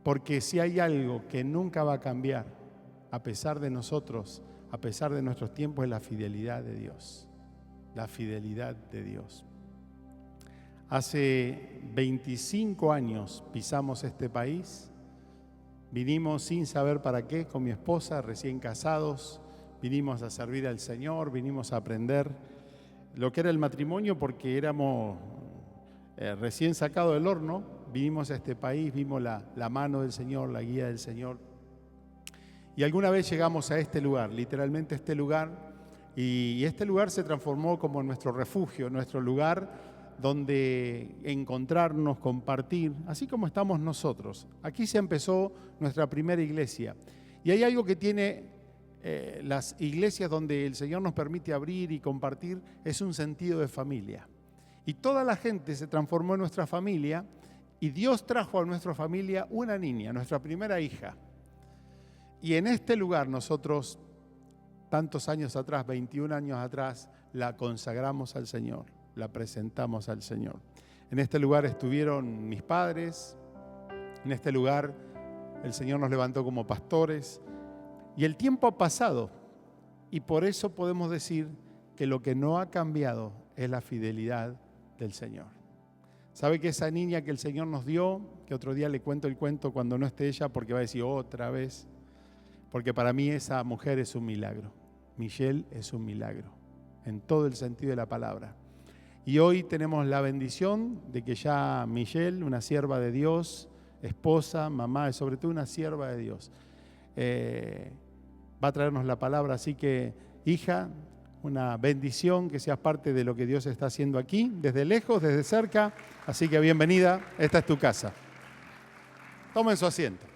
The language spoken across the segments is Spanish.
Porque si hay algo que nunca va a cambiar, a pesar de nosotros, a pesar de nuestros tiempos, es la fidelidad de Dios. La fidelidad de Dios. Hace 25 años pisamos este país. Vinimos sin saber para qué, con mi esposa, recién casados. Vinimos a servir al Señor, vinimos a aprender lo que era el matrimonio porque éramos recién sacados del horno. Vinimos a este país, vimos la mano del Señor, la guía del Señor. Y alguna vez llegamos a este lugar, literalmente este lugar, y este lugar se transformó como nuestro refugio, nuestro lugar donde encontrarnos, compartir, así como estamos nosotros. Aquí se empezó nuestra primera iglesia. Y hay algo que tiene las iglesias donde el Señor nos permite abrir y compartir, es un sentido de familia. Y toda la gente se transformó en nuestra familia, y Dios trajo a nuestra familia una niña, nuestra primera hija. Y en este lugar nosotros, tantos años atrás, 21 años atrás, la consagramos al Señor, la presentamos al Señor. En este lugar estuvieron mis padres, en este lugar el Señor nos levantó como pastores, y el tiempo ha pasado, y por eso podemos decir que lo que no ha cambiado es la fidelidad del Señor. ¿Sabe que esa niña que el Señor nos dio, que otro día le cuento el cuento cuando no esté ella, porque va a decir otra vez? Porque para mí esa mujer es un milagro. Michelle es un milagro, en todo el sentido de la palabra. Y hoy tenemos la bendición de que ya Michelle, una sierva de Dios, esposa, mamá, y sobre todo una sierva de Dios, va a traernos la palabra. Así que, hija, una bendición que seas parte de lo que Dios está haciendo aquí, desde lejos, desde cerca. Así que bienvenida, esta es tu casa. Tomen su asiento.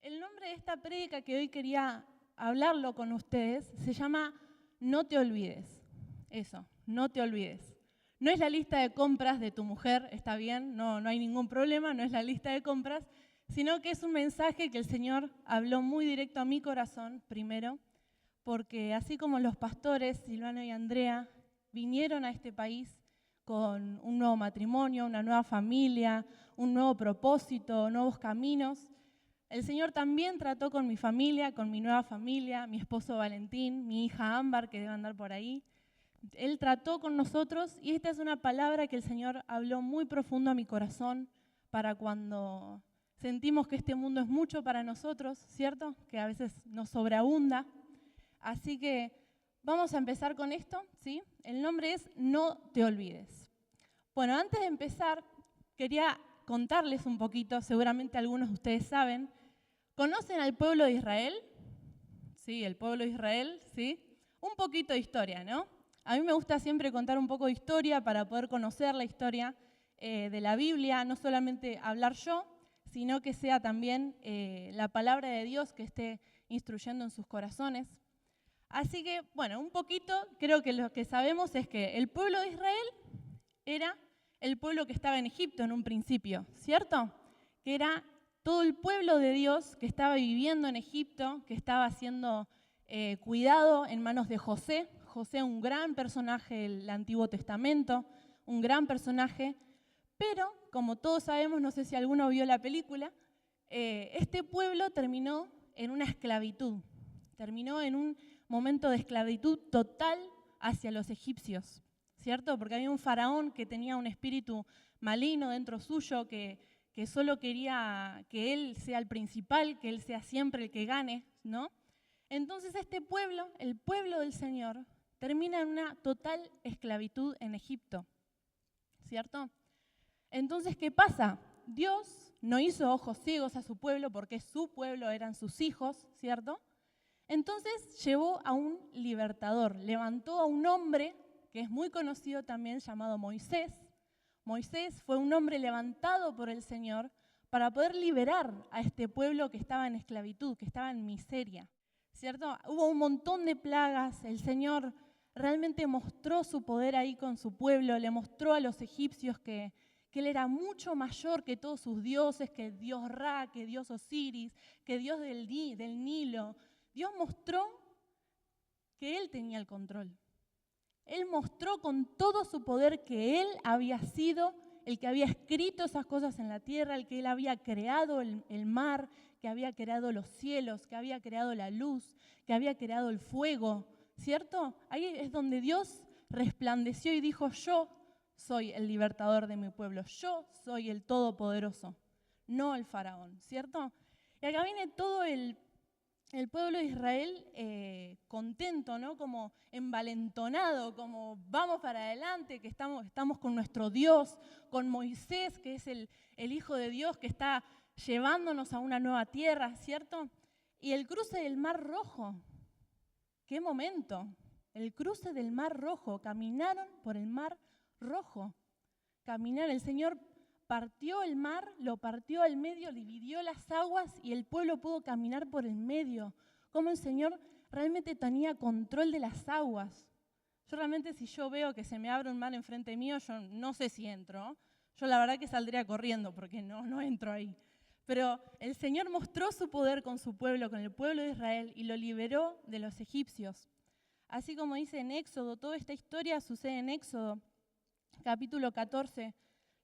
El nombre de esta prédica que hoy quería hablarlo con ustedes se llama No te olvides. Eso, no te olvides. No es la lista de compras de tu mujer, está bien, no hay ningún problema, no es la lista de compras, sino que es un mensaje que el Señor habló muy directo a mi corazón primero, porque así como los pastores Silvano y Andrea vinieron a este país con un nuevo matrimonio, una nueva familia, un nuevo propósito, nuevos caminos, el Señor también trató con mi familia, con mi nueva familia, mi esposo Valentín, mi hija Ámbar, que debe andar por ahí. Él trató con nosotros y esta es una palabra que el Señor habló muy profundo a mi corazón para cuando sentimos que este mundo es mucho para nosotros, ¿cierto? Que a veces nos sobreabunda. Así que vamos a empezar con esto, ¿sí? El nombre es No te olvides. Bueno, antes de empezar, quería contarles un poquito, seguramente algunos de ustedes saben. ¿Conocen al pueblo de Israel? Sí, el pueblo de Israel, ¿sí? Un poquito de historia, ¿no? A mí me gusta siempre contar un poco de historia para poder conocer la historia de la Biblia, no solamente hablar yo, sino que sea también la palabra de Dios que esté instruyendo en sus corazones. Así que, bueno, un poquito, creo que lo que sabemos es que el pueblo de Israel era el pueblo que estaba en Egipto en un principio, ¿cierto? Que era todo el pueblo de Dios que estaba viviendo en Egipto, que estaba siendo cuidado en manos de José. José, un gran personaje del Antiguo Testamento, un gran personaje, pero como todos sabemos, no sé si alguno vio la película, este pueblo terminó en una esclavitud, terminó en un momento de esclavitud total hacia los egipcios, ¿cierto? Porque había un faraón que tenía un espíritu maligno dentro suyo, que solo quería que él sea el principal, que él sea siempre el que gane, ¿no? Entonces este pueblo, el pueblo del Señor, termina en una total esclavitud en Egipto, ¿cierto? Entonces, ¿qué pasa? Dios no hizo ojos ciegos a su pueblo porque su pueblo eran sus hijos, ¿cierto? Entonces llevó a un libertador, levantó a un hombre que es muy conocido también llamado Moisés. Moisés fue un hombre levantado por el Señor para poder liberar a este pueblo que estaba en esclavitud, que estaba en miseria, ¿cierto? Hubo un montón de plagas, el Señor realmente mostró su poder ahí con su pueblo, le mostró a los egipcios que Él era mucho mayor que todos sus dioses, que Dios Ra, que Dios Osiris, que Dios del Nilo. Dios mostró que Él tenía el control. Él mostró con todo su poder que Él había sido el que había escrito esas cosas en la tierra, el que Él había creado el mar, que había creado los cielos, que había creado la luz, que había creado el fuego, ¿cierto? Ahí es donde Dios resplandeció y dijo, yo soy el libertador de mi pueblo, yo soy el todopoderoso, no el faraón, ¿cierto? Y acá viene todo el pueblo de Israel contento, ¿no? Como envalentonado, como vamos para adelante, que estamos con nuestro Dios, con Moisés, que es el Hijo de Dios, que está llevándonos a una nueva tierra, ¿cierto? Y el cruce del Mar Rojo, ¡qué momento! El cruce del Mar Rojo, caminaron por el Mar Rojo, el Señor partió el mar, lo partió al medio, dividió las aguas y el pueblo pudo caminar por el medio. Como el Señor realmente tenía control de las aguas. Yo realmente si yo veo que se me abre un mar enfrente mío, yo no sé si entro. Yo la verdad que saldría corriendo porque no entro ahí. Pero el Señor mostró su poder con su pueblo, con el pueblo de Israel, y lo liberó de los egipcios. Así como dice en Éxodo, toda esta historia sucede en Éxodo, capítulo 14.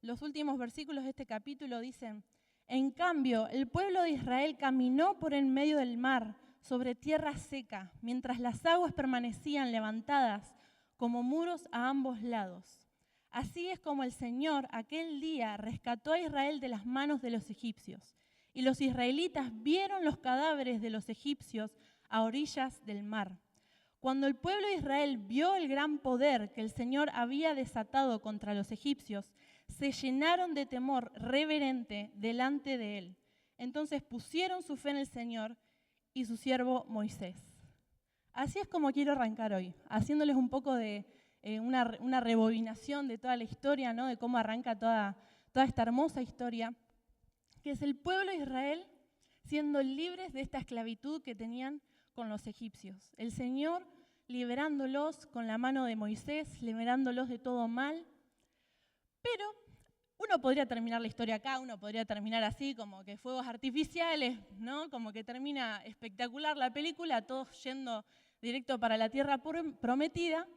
Los últimos versículos de este capítulo dicen, en cambio, el pueblo de Israel caminó por en medio del mar, sobre tierra seca, mientras las aguas permanecían levantadas como muros a ambos lados. Así es como el Señor aquel día rescató a Israel de las manos de los egipcios. Y los israelitas vieron los cadáveres de los egipcios a orillas del mar. Cuando el pueblo de Israel vio el gran poder que el Señor había desatado contra los egipcios, se llenaron de temor reverente delante de él. Entonces pusieron su fe en el Señor y su siervo Moisés. Así es como quiero arrancar hoy, haciéndoles un poco de una rebobinación de toda la historia, ¿no? De cómo arranca toda esta hermosa historia, que es el pueblo de Israel siendo libres de esta esclavitud que tenían con los egipcios. El Señor liberándolos con la mano de Moisés, liberándolos de todo mal. Pero uno podría terminar la historia acá, uno podría terminar así, como que fuegos artificiales, ¿no? Como que termina espectacular la película, todos yendo directo para la tierra prometida.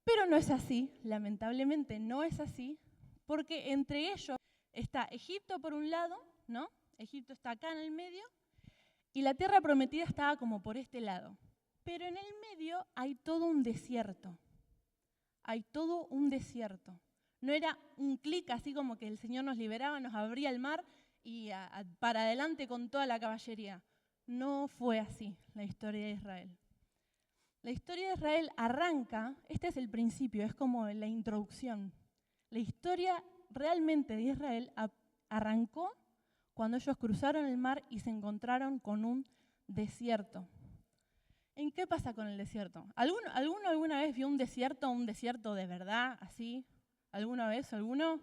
Pero no es así, lamentablemente no es así, porque entre ellos está Egipto por un lado, ¿no? Egipto está acá en el medio, y la tierra prometida estaba como por este lado. Pero en el medio hay todo un desierto. Hay todo un desierto. No era un clic así como que el Señor nos liberaba, nos abría el mar y para adelante con toda la caballería. No fue así la historia de Israel. La historia de Israel arranca, este es el principio, es como la introducción. La historia realmente de Israel arrancó cuando ellos cruzaron el mar y se encontraron con un desierto. ¿En qué pasa con el desierto? ¿Alguno alguna vez vio un desierto de verdad, así? ¿Alguna vez? ¿Alguno?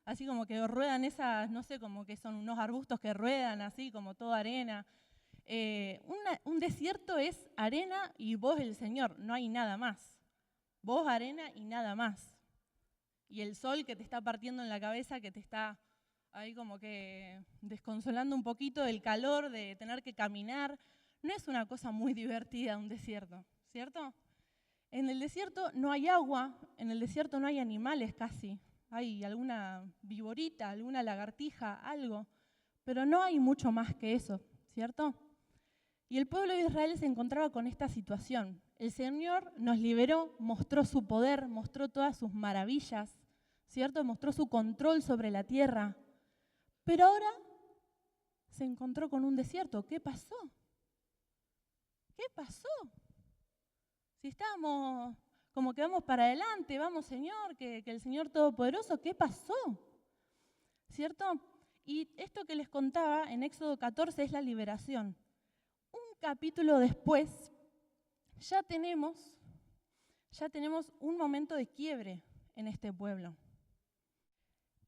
Así como que ruedan esas, no sé, como que son unos arbustos que ruedan así, como toda arena. Un desierto es arena y vos el Señor, no hay nada más. Vos arena y nada más. Y el sol que te está partiendo en la cabeza, que te está ahí como que desconsolando un poquito del calor de tener que caminar. No es una cosa muy divertida un desierto, ¿cierto? En el desierto no hay agua, en el desierto no hay animales casi. Hay alguna viborita, alguna lagartija, algo. Pero no hay mucho más que eso, ¿cierto? Y el pueblo de Israel se encontraba con esta situación. El Señor nos liberó, mostró su poder, mostró todas sus maravillas, ¿cierto? Mostró su control sobre la tierra. Pero ahora se encontró con un desierto. ¿Qué pasó? ¿Qué pasó? Si estábamos como que vamos para adelante, vamos Señor, que el Señor Todopoderoso, ¿qué pasó? ¿Cierto? Y esto que les contaba en Éxodo 14 es la liberación. Un capítulo después ya tenemos un momento de quiebre en este pueblo.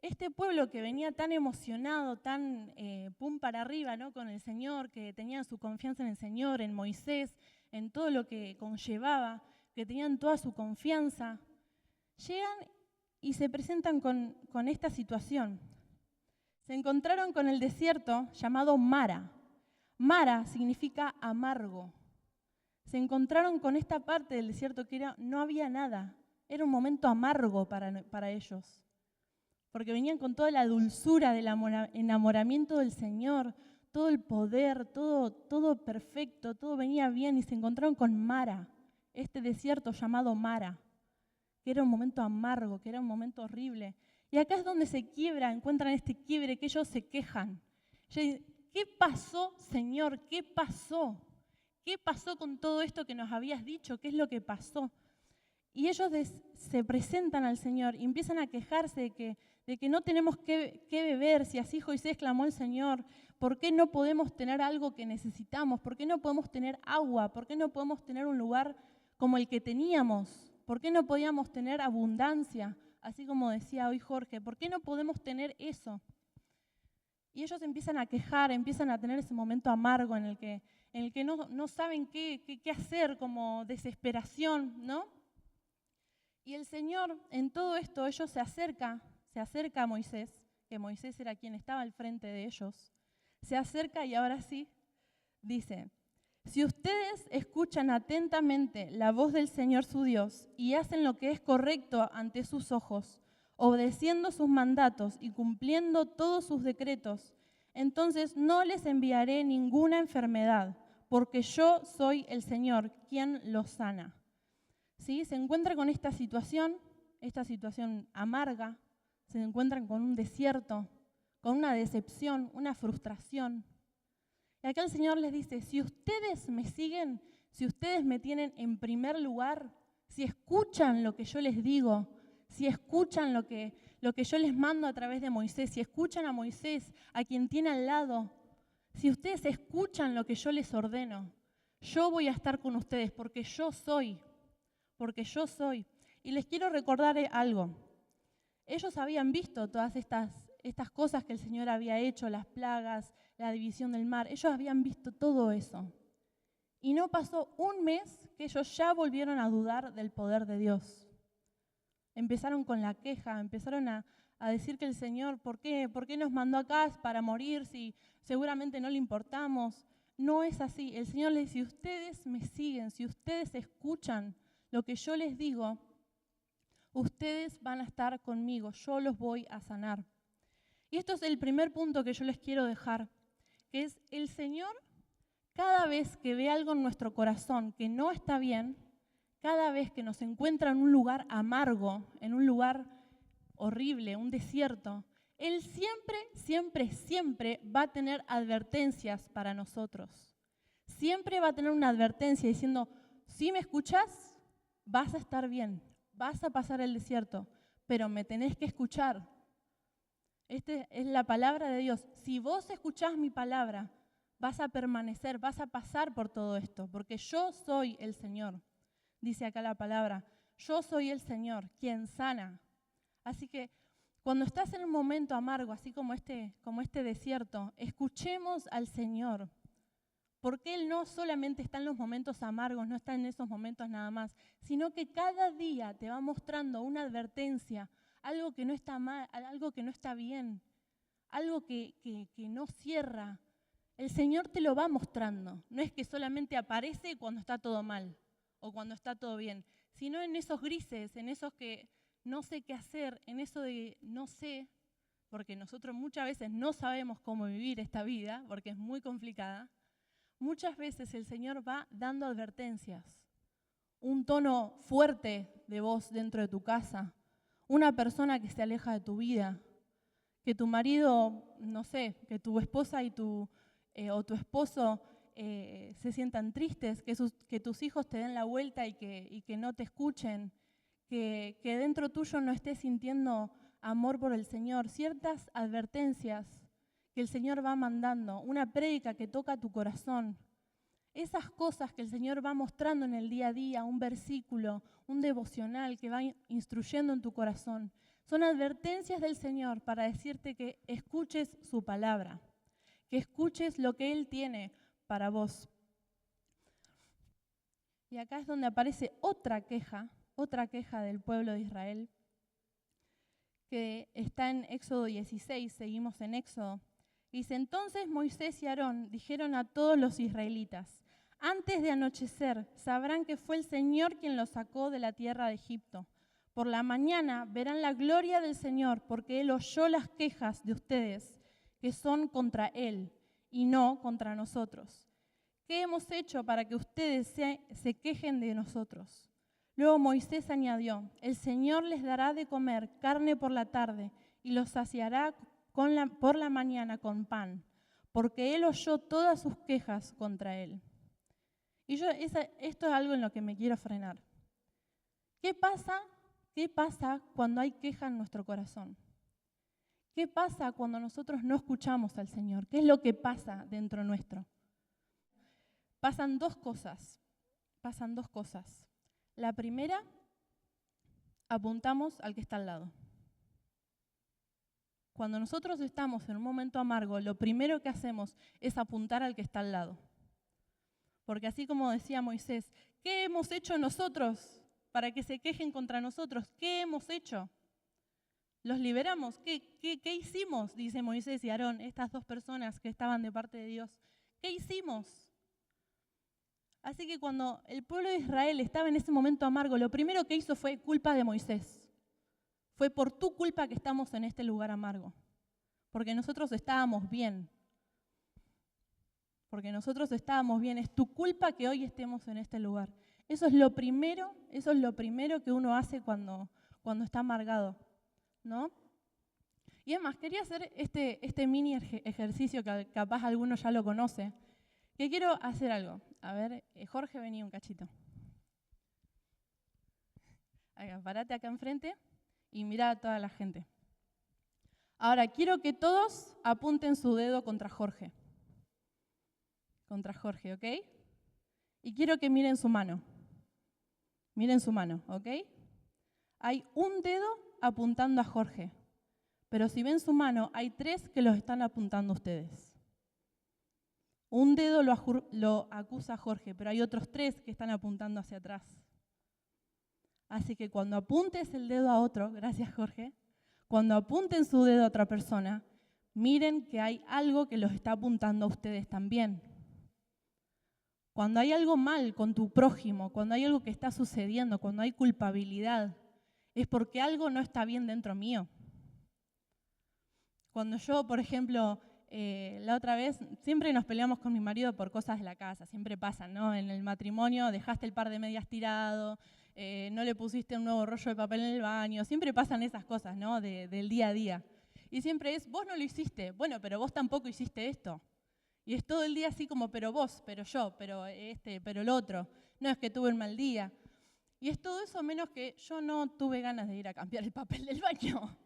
Este pueblo que venía tan emocionado, tan pum para arriba, ¿no? Con el Señor, que tenían su confianza en el Señor, en Moisés, en todo lo que conllevaba, que tenían toda su confianza, llegan y se presentan con esta situación. Se encontraron con el desierto llamado Mara. Mara significa amargo. Se encontraron con esta parte del desierto que no había nada. Era un momento amargo para ellos. porque venían con toda la dulzura del enamoramiento del Señor, todo el poder, todo perfecto, todo venía bien, y se encontraron con Mara, este desierto llamado Mara, que era un momento amargo, que era un momento horrible. Y acá es donde se quiebra, encuentran este quiebre, que ellos se quejan. ¿Qué pasó, Señor? ¿Qué pasó? ¿Qué pasó con todo esto que nos habías dicho? ¿Qué es lo que pasó? Y ellos se presentan al Señor y empiezan a quejarse de que no tenemos que beber. Si así Moisés exclamó el Señor, ¿por qué no podemos tener algo que necesitamos? ¿Por qué no podemos tener agua? ¿Por qué no podemos tener un lugar como el que teníamos? ¿Por qué no podíamos tener abundancia? Así como decía hoy Jorge, ¿por qué no podemos tener eso? Y ellos empiezan a quejar, empiezan a tener ese momento amargo en el que no saben qué hacer, como desesperación, ¿no? Y el Señor, en todo esto, ellos se acerca a Moisés, que Moisés era quien estaba al frente de ellos, se acerca y ahora sí dice: si ustedes escuchan atentamente la voz del Señor su Dios y hacen lo que es correcto ante sus ojos, obedeciendo sus mandatos y cumpliendo todos sus decretos, entonces no les enviaré ninguna enfermedad, porque yo soy el Señor quien los sana. ¿Sí? Se encuentra con esta situación amarga, se encuentran con un desierto, con una decepción, una frustración. Y acá el Señor les dice: si ustedes me siguen, si ustedes me tienen en primer lugar, si escuchan lo que yo les digo, si escuchan lo que yo les mando a través de Moisés, si escuchan a Moisés, a quien tiene al lado, si ustedes escuchan lo que yo les ordeno, yo voy a estar con ustedes porque yo soy. Y les quiero recordar algo. Ellos habían visto todas estas cosas que el Señor había hecho, las plagas, la división del mar. Ellos habían visto todo eso. Y no pasó un mes que ellos ya volvieron a dudar del poder de Dios. Empezaron con la queja, empezaron a decir que el Señor, ¿por qué nos mandó acá para morir si seguramente no le importamos? No es así. El Señor les dice: si ustedes me siguen, si ustedes escuchan lo que yo les digo, ustedes van a estar conmigo, yo los voy a sanar. Y esto es el primer punto que yo les quiero dejar, que es: el Señor, cada vez que ve algo en nuestro corazón que no está bien, cada vez que nos encuentra en un lugar amargo, en un lugar horrible, un desierto, Él siempre va a tener advertencias para nosotros. Siempre va a tener una advertencia diciendo: si me escuchas, vas a estar bien, vas a pasar el desierto, pero me tenés que escuchar. Esta es la palabra de Dios. Si vos escuchás mi palabra, vas a permanecer, vas a pasar por todo esto, porque yo soy el Señor. Dice acá la palabra: yo soy el Señor, quien sana. Así que cuando estás en un momento amargo, así como este desierto, escuchemos al Señor. Porque Él no solamente está en los momentos amargos, no está en esos momentos nada más, sino que cada día te va mostrando una advertencia, algo que no está mal, algo que no está bien, algo que no cierra. El Señor te lo va mostrando. No es que solamente aparece cuando está todo mal o cuando está todo bien, sino en esos grises, en esos que no sé qué hacer, en eso de no sé, porque nosotros muchas veces no sabemos cómo vivir esta vida, porque es muy complicada. Muchas veces el Señor va dando advertencias, un tono fuerte de voz dentro de tu casa, una persona que se aleja de tu vida, que tu marido, no sé, que tu esposa o tu esposo se sientan tristes, que tus hijos te den la vuelta y que no te escuchen, que dentro tuyo no estés sintiendo amor por el Señor, ciertas advertencias que el Señor va mandando, una prédica que toca tu corazón. Esas cosas que el Señor va mostrando en el día a día, un versículo, un devocional que va instruyendo en tu corazón, son advertencias del Señor para decirte que escuches su palabra, que escuches lo que Él tiene para vos. Y acá es donde aparece otra queja del pueblo de Israel, que está en Éxodo 16, seguimos en Éxodo. Dice: entonces Moisés y Aarón dijeron a todos los israelitas: antes de anochecer sabrán que fue el Señor quien los sacó de la tierra de Egipto. Por la mañana verán la gloria del Señor, porque Él oyó las quejas de ustedes, que son contra Él y no contra nosotros. ¿Qué hemos hecho para que ustedes se quejen de nosotros? Luego Moisés añadió, el Señor les dará de comer carne por la tarde y los saciará por la mañana con pan, porque Él oyó todas sus quejas contra Él. Y esto es algo en lo que me quiero frenar. ¿Qué pasa cuando hay queja en nuestro corazón? ¿Qué pasa cuando nosotros no escuchamos al Señor? ¿Qué es lo que pasa dentro nuestro? Pasan dos cosas. La primera, apuntamos al que está al lado. Cuando nosotros estamos en un momento amargo, lo primero que hacemos es apuntar al que está al lado. Porque así como decía Moisés, ¿qué hemos hecho nosotros para que se quejen contra nosotros? ¿Qué hemos hecho? ¿Los liberamos? ¿Qué hicimos? Dice Moisés y Aarón, estas dos personas que estaban de parte de Dios. ¿Qué hicimos? Así que cuando el pueblo de Israel estaba en ese momento amargo, lo primero que hizo fue culpa de Moisés. Fue por tu culpa que estamos en este lugar amargo. Porque nosotros estábamos bien. Es tu culpa que hoy estemos en este lugar. Eso es lo primero que uno hace cuando está amargado, ¿no? Y además, quería hacer este mini ejercicio que capaz alguno ya lo conoce, que quiero hacer algo. A ver, Jorge, vení un cachito. Parate acá enfrente y mirá a toda la gente. Ahora, quiero que todos apunten su dedo contra Jorge. ¿Ok? Y quiero que miren su mano. ¿Ok? Hay un dedo apuntando a Jorge, pero si ven su mano, hay 3 que los están apuntando a ustedes. Un dedo lo acusa a Jorge, pero hay otros 3 que están apuntando hacia atrás. Así que cuando apuntes el dedo a otro, gracias Jorge, cuando apunten su dedo a otra persona, miren que hay algo que los está apuntando a ustedes también. Cuando hay algo mal con tu prójimo, cuando hay algo que está sucediendo, cuando hay culpabilidad, es porque algo no está bien dentro mío. Cuando yo, por ejemplo, la otra vez, siempre nos peleamos con mi marido por cosas de la casa, siempre pasa, ¿no? En el matrimonio dejaste el par de medias tirado, no le pusiste un nuevo rollo de papel en el baño, siempre pasan esas cosas, ¿no? Del día a día. Y siempre es, vos no lo hiciste, bueno, pero vos tampoco hiciste esto. Y es todo el día así como, pero vos, pero yo, pero pero el otro. No es que tuve un mal día. Y es todo eso menos que yo no tuve ganas de ir a cambiar el papel del baño.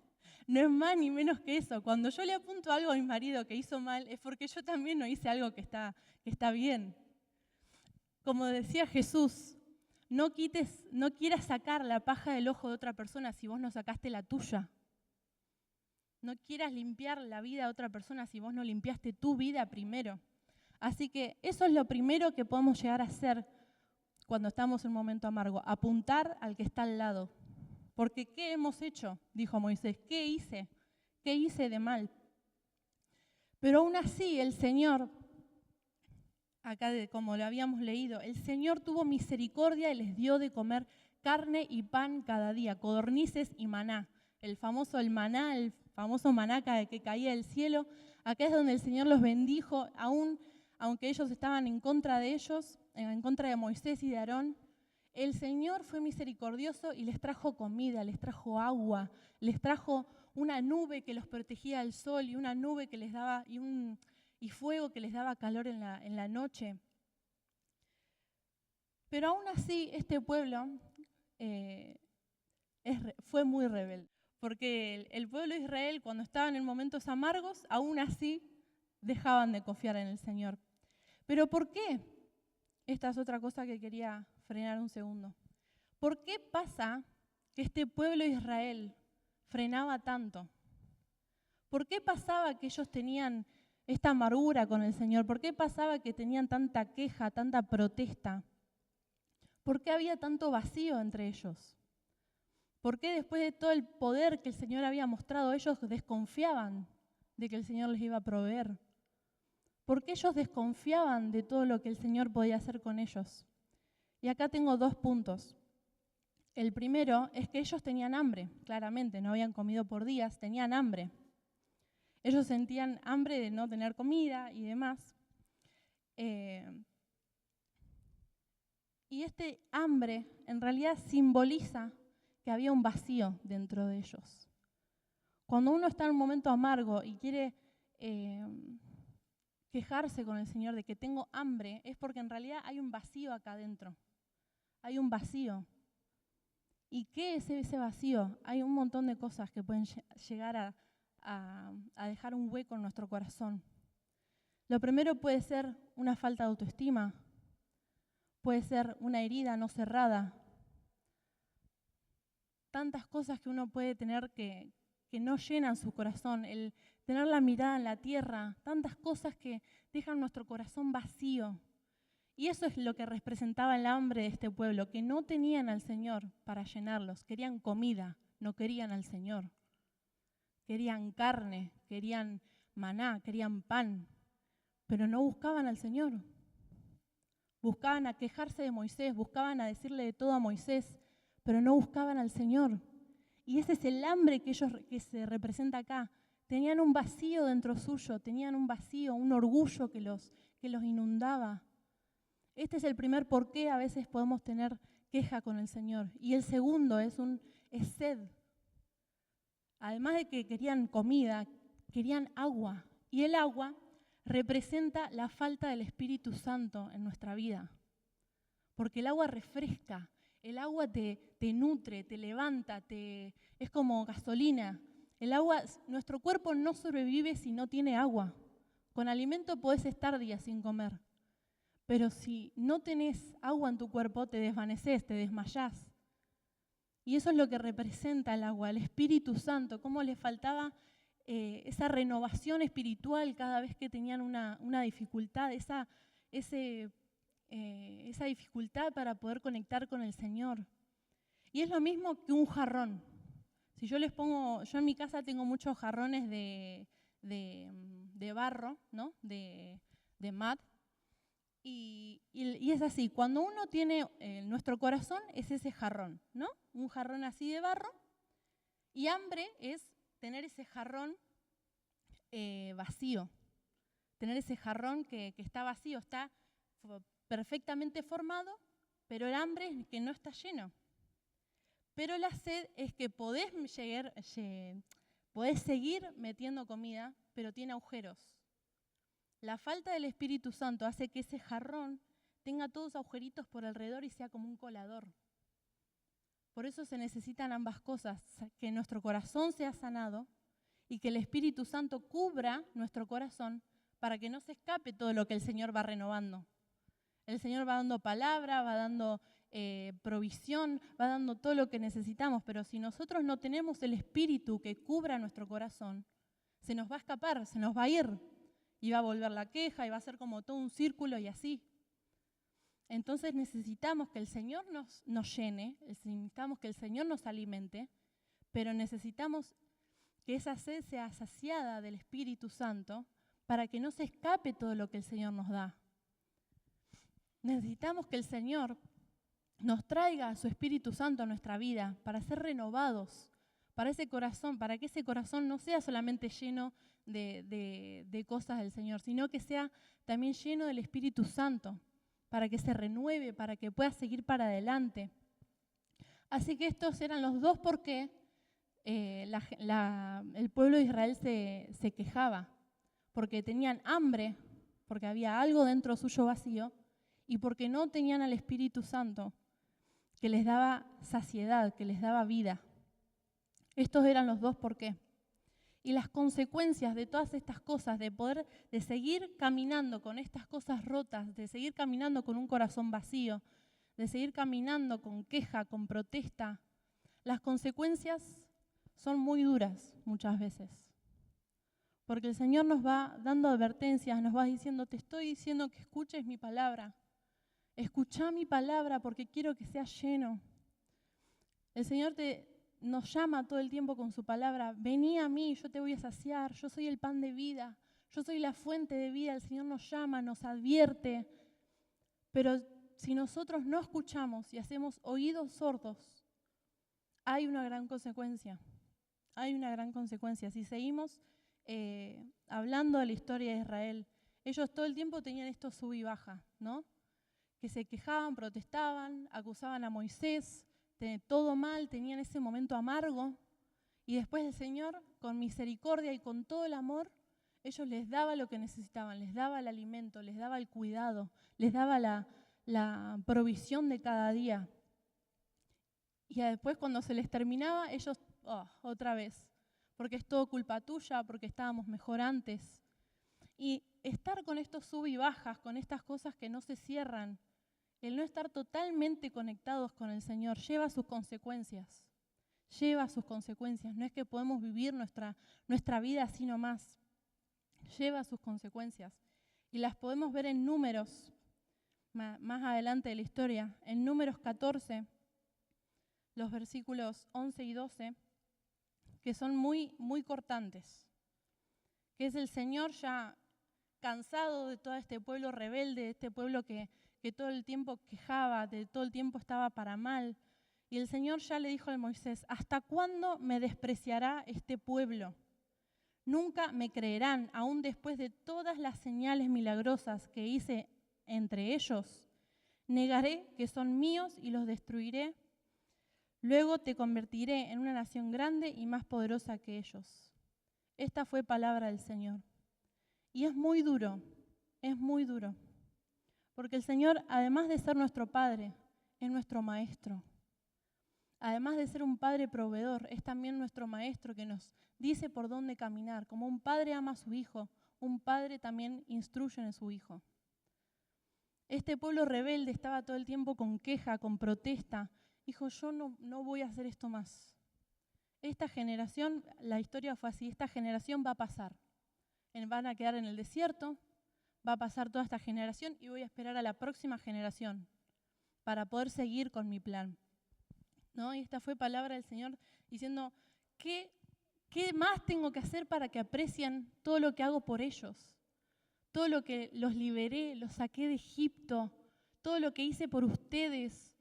No es más ni menos que eso. Cuando yo le apunto algo a mi marido que hizo mal, es porque yo también no hice algo que está bien. Como decía Jesús, no quieras sacar la paja del ojo de otra persona si vos no sacaste la tuya. No quieras limpiar la vida de otra persona si vos no limpiaste tu vida primero. Así que eso es lo primero que podemos llegar a hacer cuando estamos en un momento amargo, apuntar al que está al lado. Porque ¿qué hemos hecho? Dijo Moisés. ¿Qué hice? ¿Qué hice de mal? Pero aún así el Señor, acá como lo habíamos leído, el Señor tuvo misericordia y les dio de comer carne y pan cada día, codornices y maná. El famoso maná que caía del cielo. Acá es donde el Señor los bendijo, aunque ellos estaban en contra de ellos, en contra de Moisés y de Aarón. El Señor fue misericordioso y les trajo comida, les trajo agua, les trajo una nube que los protegía del sol y una nube que les daba y fuego que les daba calor en la noche. Pero aún así este pueblo fue muy rebelde, porque el pueblo de Israel cuando estaban en momentos amargos, aún así dejaban de confiar en el Señor. ¿Pero por qué? Esta es otra cosa que quería frenar un segundo. ¿Por qué pasa que este pueblo de Israel frenaba tanto? ¿Por qué pasaba que ellos tenían esta amargura con el Señor? ¿Por qué pasaba que tenían tanta queja, tanta protesta? ¿Por qué había tanto vacío entre ellos? ¿Por qué después de todo el poder que el Señor había mostrado, ellos desconfiaban de que el Señor les iba a proveer? ¿Por qué ellos desconfiaban de todo lo que el Señor podía hacer con ellos? Y acá tengo 2 puntos. El primero es que ellos tenían hambre, claramente, no habían comido por días, tenían hambre. Ellos sentían hambre de no tener comida y demás. Y este hambre en realidad simboliza que había un vacío dentro de ellos. Cuando uno está en un momento amargo y quiere quejarse con el Señor de que tengo hambre, es porque en realidad hay un vacío acá adentro. Hay un vacío. ¿Y qué es ese vacío? Hay un montón de cosas que pueden llegar a dejar un hueco en nuestro corazón. Lo primero puede ser una falta de autoestima, puede ser una herida no cerrada. Tantas cosas que uno puede tener que no llenan su corazón, el tener la mirada en la tierra, tantas cosas que dejan nuestro corazón vacío. Y eso es lo que representaba el hambre de este pueblo, que no tenían al Señor para llenarlos, querían comida, no querían al Señor. Querían carne, querían maná, querían pan, pero no buscaban al Señor. Buscaban a quejarse de Moisés, buscaban a decirle de todo a Moisés, pero no buscaban al Señor. Y ese es el hambre que se representa acá. Tenían un vacío dentro suyo, tenían un vacío, un orgullo que los inundaba. Este es el primer por qué a veces podemos tener queja con el Señor. Y el segundo es sed. Además de que querían comida, querían agua. Y el agua representa la falta del Espíritu Santo en nuestra vida. Porque el agua refresca, el agua te nutre, te levanta, es como gasolina. El agua, nuestro cuerpo no sobrevive si no tiene agua. Con alimento podés estar días sin comer. Pero si no tenés agua en tu cuerpo, te desvaneces, te desmayás. Y eso es lo que representa el agua, el Espíritu Santo, cómo les faltaba esa renovación espiritual cada vez que tenían una dificultad, esa dificultad para poder conectar con el Señor. Y es lo mismo que un jarrón. Si yo en mi casa tengo muchos jarrones de barro, ¿no? de mat. Y es así, cuando uno tiene nuestro corazón es ese jarrón, ¿no? Un jarrón así de barro, y hambre es tener ese jarrón vacío, tener ese jarrón que está vacío, está perfectamente formado, pero el hambre es que no está lleno. Pero la sed es que podés seguir metiendo comida, pero tiene agujeros. La falta del Espíritu Santo hace que ese jarrón tenga todos agujeritos por alrededor y sea como un colador. Por eso se necesitan ambas cosas, que nuestro corazón sea sanado y que el Espíritu Santo cubra nuestro corazón para que no se escape todo lo que el Señor va renovando. El Señor va dando palabra, va dando provisión, va dando todo lo que necesitamos, pero si nosotros no tenemos el Espíritu que cubra nuestro corazón, se nos va a escapar, se nos va a ir. Y va a volver la queja y va a ser como todo un círculo y así. Entonces necesitamos que el Señor nos llene, necesitamos que el Señor nos alimente, pero necesitamos que esa sed sea saciada del Espíritu Santo para que no se escape todo lo que el Señor nos da. Necesitamos que el Señor nos traiga a su Espíritu Santo a nuestra vida para ser renovados, para que ese corazón no sea solamente lleno de cosas del Señor, sino que sea también lleno del Espíritu Santo, para que se renueve, para que pueda seguir para adelante. Así que estos eran los dos por qué el pueblo de Israel se quejaba, porque tenían hambre, porque había algo dentro suyo vacío, y porque no tenían al Espíritu Santo, que les daba saciedad, que les daba vida. Estos eran los dos por qué. Y las consecuencias de todas estas cosas, de seguir caminando con estas cosas rotas, de seguir caminando con un corazón vacío, de seguir caminando con queja, con protesta, las consecuencias son muy duras muchas veces. Porque el Señor nos va dando advertencias, nos va diciendo, te estoy diciendo que escuches mi palabra. Escuchá mi palabra porque quiero que seas lleno. El Señor nos llama todo el tiempo con su palabra, vení a mí, yo te voy a saciar, yo soy el pan de vida, yo soy la fuente de vida. El Señor nos llama, nos advierte, pero si nosotros no escuchamos y hacemos oídos sordos, hay una gran consecuencia. Hay una gran consecuencia. Si seguimos hablando de la historia de Israel, ellos todo el tiempo tenían esto sub y baja, ¿no? Que se quejaban, protestaban, acusaban a Moisés, de todo mal, tenían ese momento amargo. Y después el Señor, con misericordia y con todo el amor, ellos les daba lo que necesitaban, les daba el alimento, les daba el cuidado, les daba la provisión de cada día. Y después cuando se les terminaba, ellos, otra vez, porque es todo culpa tuya, porque estábamos mejor antes. Y estar con estos sub y bajas, con estas cosas que no se cierran, el no estar totalmente conectados con el Señor, lleva sus consecuencias. Lleva sus consecuencias. No es que podemos vivir nuestra vida así nomás. Lleva sus consecuencias. Y las podemos ver en Números, más adelante de la historia. En Números 14, los versículos 11 y 12, que son muy, muy cortantes. Que es el Señor ya cansado de todo este pueblo rebelde, de este pueblo que todo el tiempo quejaba, de todo el tiempo estaba para mal. Y el Señor ya le dijo a Moisés, ¿hasta cuándo me despreciará este pueblo? Nunca me creerán, aún después de todas las señales milagrosas que hice entre ellos. Negaré que son míos y los destruiré. Luego te convertiré en una nación grande y más poderosa que ellos. Esta fue palabra del Señor. Y es muy duro, porque el Señor, además de ser nuestro Padre, es nuestro Maestro. Además de ser un Padre proveedor, es también nuestro Maestro que nos dice por dónde caminar. Como un padre ama a su hijo, un padre también instruye en su hijo. Este pueblo rebelde estaba todo el tiempo con queja, con protesta. Dijo, yo no voy a hacer esto más. Esta generación, la historia fue así, esta generación va a pasar. Van a quedar en el desierto, va a pasar toda esta generación y voy a esperar a la próxima generación para poder seguir con mi plan. ¿No? Y esta fue palabra del Señor diciendo, ¿qué más tengo que hacer para que aprecien todo lo que hago por ellos? Todo lo que los liberé, los saqué de Egipto, todo lo que hice por ustedes,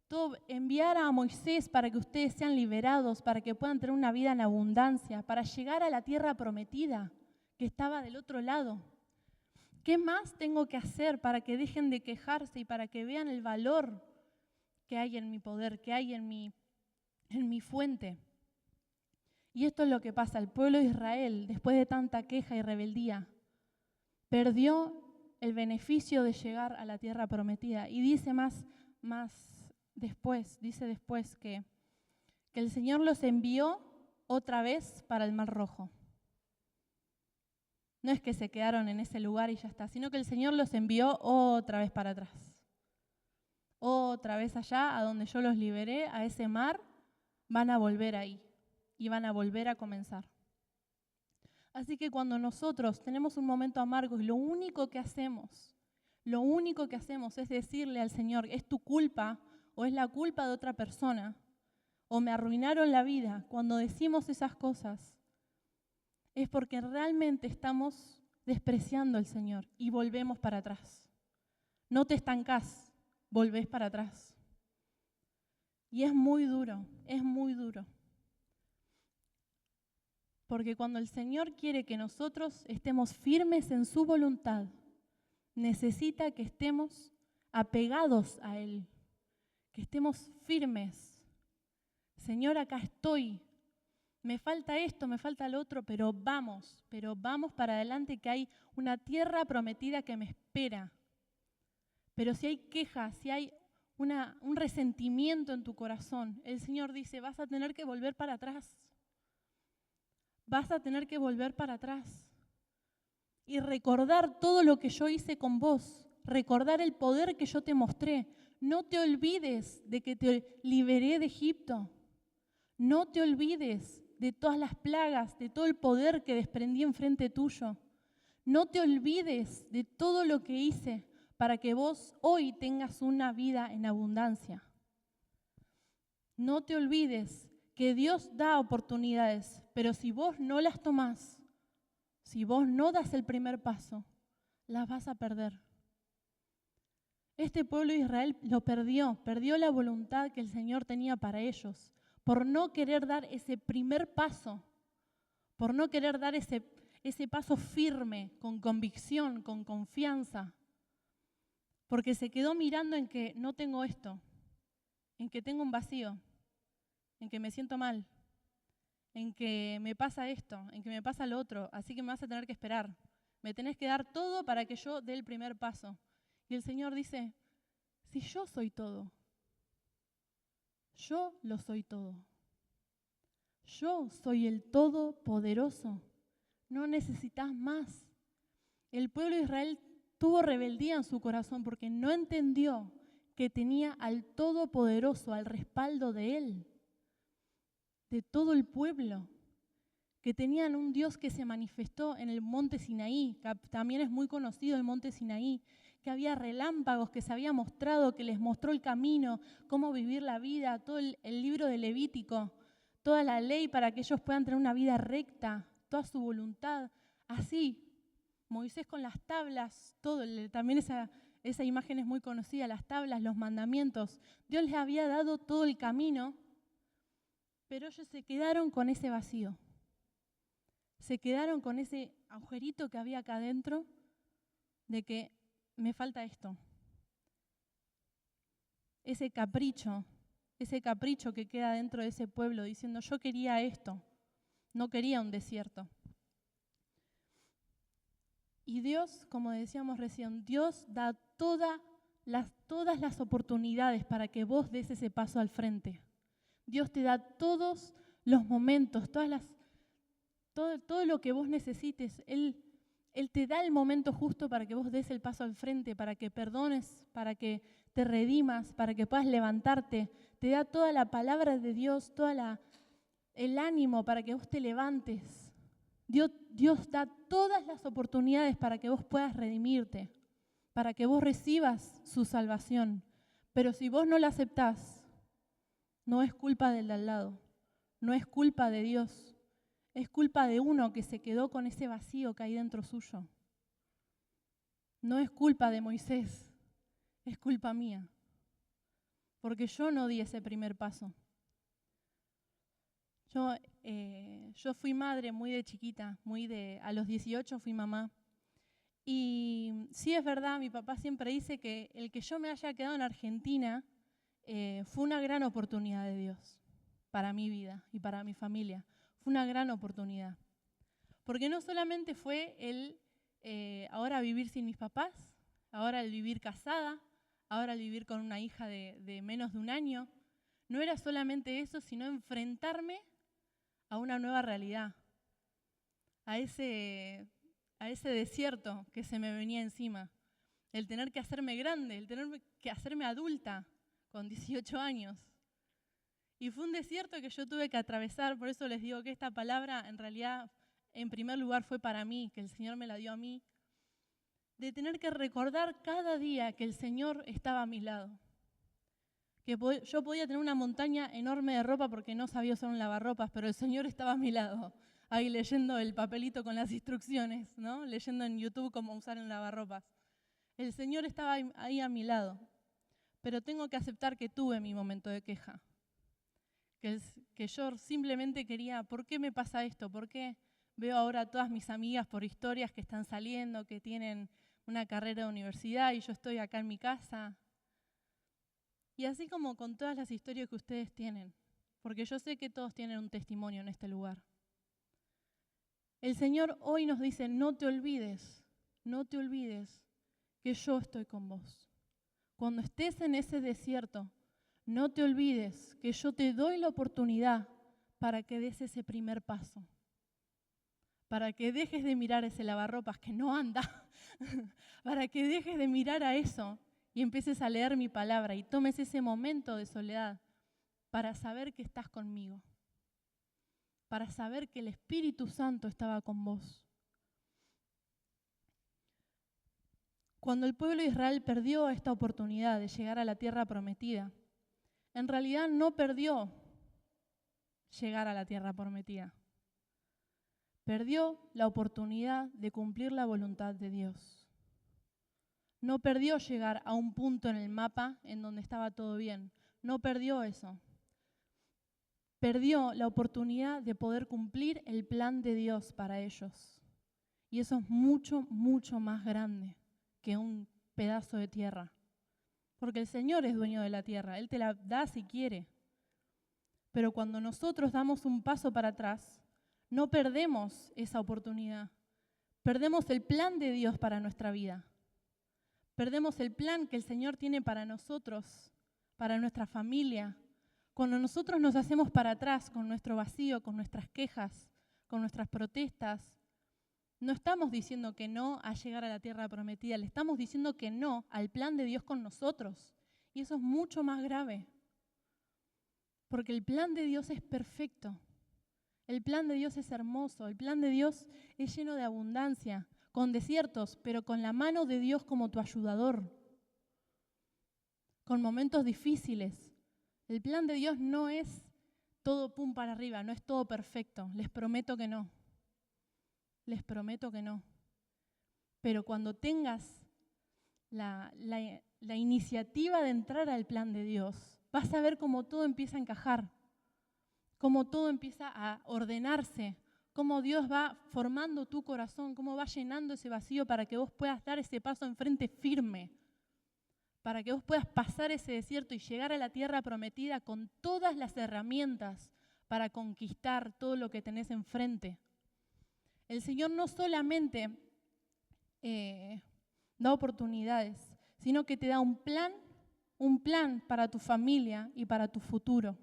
todo enviar a Moisés para que ustedes sean liberados, para que puedan tener una vida en abundancia, para llegar a la tierra prometida que estaba del otro lado. ¿Qué más tengo que hacer para que dejen de quejarse y para que vean el valor que hay en mi poder, que hay en mi fuente? Y esto es lo que pasa. El pueblo de Israel, después de tanta queja y rebeldía, perdió el beneficio de llegar a la tierra prometida. Y dice después que el Señor los envió otra vez para el Mar Rojo. No es que se quedaron en ese lugar y ya está, sino que el Señor los envió otra vez para atrás. Otra vez allá, a donde yo los liberé, a ese mar, van a volver ahí y van a volver a comenzar. Así que cuando nosotros tenemos un momento amargo y lo único que hacemos es decirle al Señor, es tu culpa o es la culpa de otra persona, o me arruinaron la vida, cuando decimos esas cosas, es porque realmente estamos despreciando al Señor y volvemos para atrás. No te estancás, volvés para atrás. Y es muy duro, Porque cuando el Señor quiere que nosotros estemos firmes en su voluntad, necesita que estemos apegados a Él, que estemos firmes. Señor, acá estoy. Me falta esto, me falta lo otro, pero vamos para adelante, que hay una tierra prometida que me espera. Pero si hay quejas, si hay un resentimiento en tu corazón, el Señor dice, vas a tener que volver para atrás. Vas a tener que volver para atrás. Y recordar todo lo que yo hice con vos, recordar el poder que yo te mostré. No te olvides de que te liberé de Egipto. No te olvides de todas las plagas, de todo el poder que desprendí enfrente tuyo. No te olvides de todo lo que hice para que vos hoy tengas una vida en abundancia. No te olvides que Dios da oportunidades, pero si vos no las tomás, si vos no das el primer paso, las vas a perder. Este pueblo de Israel lo perdió la voluntad que el Señor tenía para ellos, por no querer dar ese primer paso, por no querer dar ese paso firme, con convicción, con confianza, porque se quedó mirando en que no tengo esto, en que tengo un vacío, en que me siento mal, en que me pasa esto, en que me pasa lo otro, así que me vas a tener que esperar. Me tenés que dar todo para que yo dé el primer paso. Y el Señor dice, si yo soy todo, yo lo soy todo. Yo soy el Todopoderoso. No necesitas más. El pueblo de Israel tuvo rebeldía en su corazón porque no entendió que tenía al Todopoderoso, al respaldo de Él, de todo el pueblo, que tenían un Dios que se manifestó en el monte Sinaí, que también es muy conocido el monte Sinaí, que había relámpagos, que se había mostrado, que les mostró el camino, cómo vivir la vida, todo el libro de Levítico, toda la ley para que ellos puedan tener una vida recta, toda su voluntad. Así, Moisés con las tablas, todo, también esa imagen es muy conocida, las tablas, los mandamientos. Dios les había dado todo el camino, pero ellos se quedaron con ese vacío. Se quedaron con ese agujerito que había acá adentro de que me falta esto. Ese capricho que queda dentro de ese pueblo diciendo yo quería esto, no quería un desierto. Y Dios, como decíamos recién, Dios da todas las oportunidades para que vos des ese paso al frente. Dios te da todos los momentos, todo lo que vos necesites. Él te da el momento justo para que vos des el paso al frente, para que perdones, para que te redimas, para que puedas levantarte. Te da toda la palabra de Dios, el ánimo para que vos te levantes. Dios da todas las oportunidades para que vos puedas redimirte, para que vos recibas su salvación. Pero si vos no la aceptás, no es culpa del de al lado, no es culpa de Dios. Es culpa de uno que se quedó con ese vacío que hay dentro suyo. No es culpa de Moisés, es culpa mía. Porque yo no di ese primer paso. Yo fui madre muy de chiquita, a los 18 fui mamá. Y sí es verdad, mi papá siempre dice que el que yo me haya quedado en Argentina fue una gran oportunidad de Dios para mi vida y para mi familia. Fue una gran oportunidad. Porque no solamente fue el ahora vivir sin mis papás, ahora el vivir casada, ahora el vivir con una hija de menos de un año. No era solamente eso, sino enfrentarme a una nueva realidad, a ese desierto que se me venía encima. El tener que hacerme grande, el tener que hacerme adulta con 18 años. Y fue un desierto que yo tuve que atravesar, por eso les digo que esta palabra en realidad, en primer lugar, fue para mí, que el Señor me la dio a mí, de tener que recordar cada día que el Señor estaba a mi lado. Que yo podía tener una montaña enorme de ropa porque no sabía usar un lavarropas, pero el Señor estaba a mi lado, ahí leyendo el papelito con las instrucciones, ¿no? Leyendo en YouTube cómo usar un lavarropas. El Señor estaba ahí a mi lado, pero tengo que aceptar que tuve mi momento de queja. Que yo simplemente quería, ¿por qué me pasa esto? ¿Por qué veo ahora a todas mis amigas por historias que están saliendo, que tienen una carrera de universidad y yo estoy acá en mi casa? Y así como con todas las historias que ustedes tienen, porque yo sé que todos tienen un testimonio en este lugar. El Señor hoy nos dice, no te olvides que yo estoy con vos. Cuando estés en ese desierto, no te olvides que yo te doy la oportunidad para que des ese primer paso. Para que dejes de mirar ese lavarropas que no anda. Para que dejes de mirar a eso y empieces a leer mi palabra y tomes ese momento de soledad para saber que estás conmigo. Para saber que el Espíritu Santo estaba con vos. Cuando el pueblo de Israel perdió esta oportunidad de llegar a la tierra prometida, en realidad no perdió llegar a la tierra prometida. Perdió la oportunidad de cumplir la voluntad de Dios. No perdió llegar a un punto en el mapa en donde estaba todo bien. No perdió eso. perdió la oportunidad de poder cumplir el plan de Dios para ellos. Y eso es mucho, mucho más grande que un pedazo de tierra. Porque el Señor es dueño de la tierra, Él te la da si quiere. Pero cuando nosotros damos un paso para atrás, no perdemos esa oportunidad. Perdemos el plan de Dios para nuestra vida. Perdemos el plan que el Señor tiene para nosotros, para nuestra familia. Cuando nosotros nos hacemos para atrás con nuestro vacío, con nuestras quejas, con nuestras protestas, no estamos diciendo que no a llegar a la tierra prometida, le estamos diciendo que no al plan de Dios con nosotros. Y eso es mucho más grave. Porque el plan de Dios es perfecto. El plan de Dios es hermoso. El plan de Dios es lleno de abundancia, con desiertos, pero con la mano de Dios como tu ayudador. Con momentos difíciles. El plan de Dios no es todo pum para arriba, no es todo perfecto. Les prometo que no. Les prometo que no. Pero cuando tengas la iniciativa de entrar al plan de Dios, vas a ver cómo todo empieza a encajar, cómo todo empieza a ordenarse, cómo Dios va formando tu corazón, cómo va llenando ese vacío para que vos puedas dar ese paso enfrente firme, para que vos puedas pasar ese desierto y llegar a la tierra prometida con todas las herramientas para conquistar todo lo que tenés enfrente. El Señor no solamente da oportunidades, sino que te da un plan para tu familia y para tu futuro.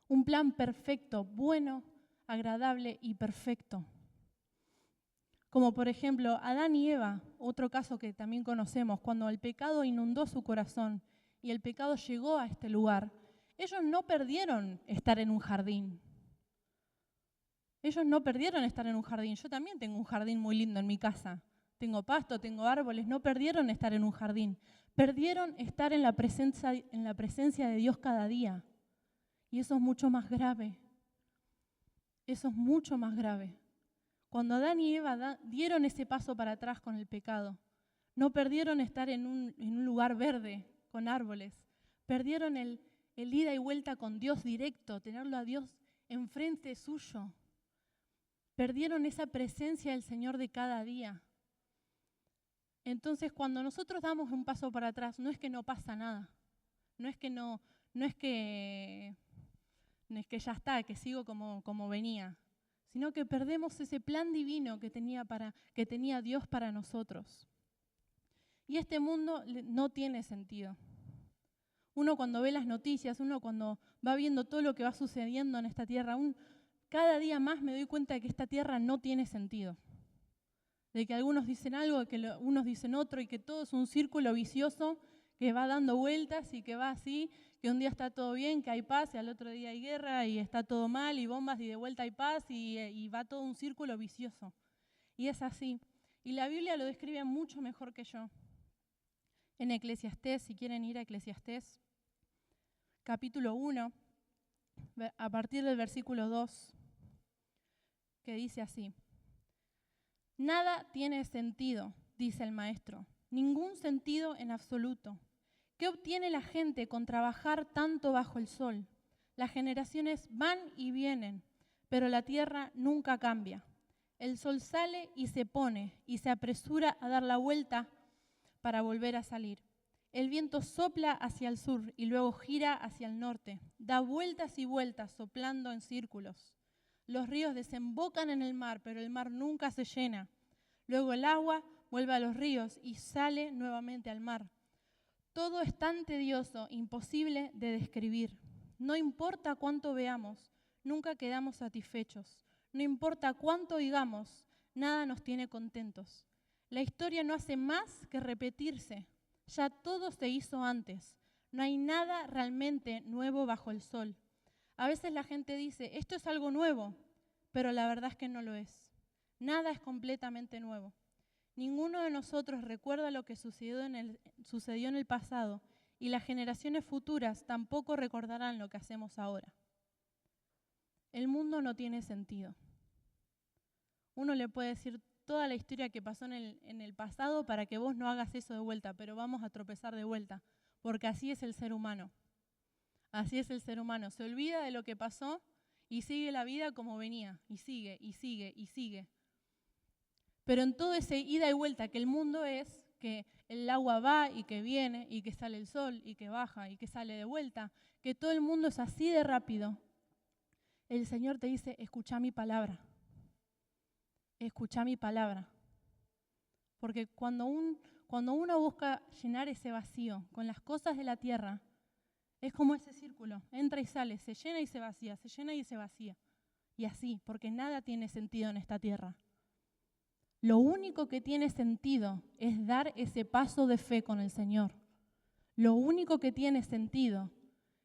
Un plan perfecto, bueno, agradable y perfecto. Como por ejemplo, Adán y Eva, otro caso que también conocemos, cuando el pecado inundó su corazón y el pecado llegó a este lugar, ellos no perdieron estar en un jardín. Ellos no perdieron estar en un jardín. Yo también tengo un jardín muy lindo en mi casa. Tengo pasto, tengo árboles. No perdieron estar en un jardín. Perdieron estar en la presencia de Dios cada día. Y eso es mucho más grave. Eso es mucho más grave. Cuando Adán y Eva dieron ese paso para atrás con el pecado, no perdieron estar en un lugar verde, con árboles. Perdieron el ida y vuelta con Dios directo, tenerlo a Dios enfrente suyo. Perdieron esa presencia del Señor de cada día. Entonces, cuando nosotros damos un paso para atrás, no es que no pasa nada. No es que ya está, que sigo como venía, sino que perdemos ese plan divino que tenía Dios para nosotros. Y este mundo no tiene sentido. Uno cuando ve las noticias, uno cuando va viendo todo lo que va sucediendo en esta tierra, cada día más me doy cuenta de que esta tierra no tiene sentido. De que algunos dicen algo, que unos dicen otro, y que todo es un círculo vicioso que va dando vueltas y que va así, que un día está todo bien, que hay paz, y al otro día hay guerra, y está todo mal, y bombas, y de vuelta hay paz, y va todo un círculo vicioso. Y es así. Y la Biblia lo describe mucho mejor que yo. En Eclesiastés, si quieren ir a Eclesiastés, capítulo 1, a partir del versículo 2, que dice así: Nada tiene sentido, dice el maestro, ningún sentido en absoluto. ¿Qué obtiene la gente con trabajar tanto bajo el sol? Las generaciones van y vienen, pero la tierra nunca cambia. El sol sale y se pone y se apresura a dar la vuelta para volver a salir. El viento sopla hacia el sur y luego gira hacia el norte. Da vueltas y vueltas soplando en círculos. Los ríos desembocan en el mar, pero el mar nunca se llena. Luego el agua vuelve a los ríos y sale nuevamente al mar. Todo es tan tedioso, imposible de describir. No importa cuánto veamos, nunca quedamos satisfechos. No importa cuánto digamos, nada nos tiene contentos. La historia no hace más que repetirse. Ya todo se hizo antes. No hay nada realmente nuevo bajo el sol. A veces la gente dice, esto es algo nuevo, pero la verdad es que no lo es. Nada es completamente nuevo. Ninguno de nosotros recuerda lo que sucedió en el pasado y las generaciones futuras tampoco recordarán lo que hacemos ahora. El mundo no tiene sentido. Uno le puede decir toda la historia que pasó en el pasado para que vos no hagas eso de vuelta, pero vamos a tropezar de vuelta, porque así es el ser humano. Así es el ser humano. Se olvida de lo que pasó y sigue la vida como venía, y sigue, y sigue, y sigue. Pero en todo ese ida y vuelta que el mundo es, que el agua va y que viene, y que sale el sol, y que baja, y que sale de vuelta, que todo el mundo es así de rápido, el Señor te dice, escucha mi palabra. Escucha mi palabra. Porque cuando uno busca llenar ese vacío con las cosas de la tierra, es como ese círculo, entra y sale, se llena y se vacía, se llena y se vacía. Y así, porque nada tiene sentido en esta tierra. Lo único que tiene sentido es dar ese paso de fe con el Señor. Lo único que tiene sentido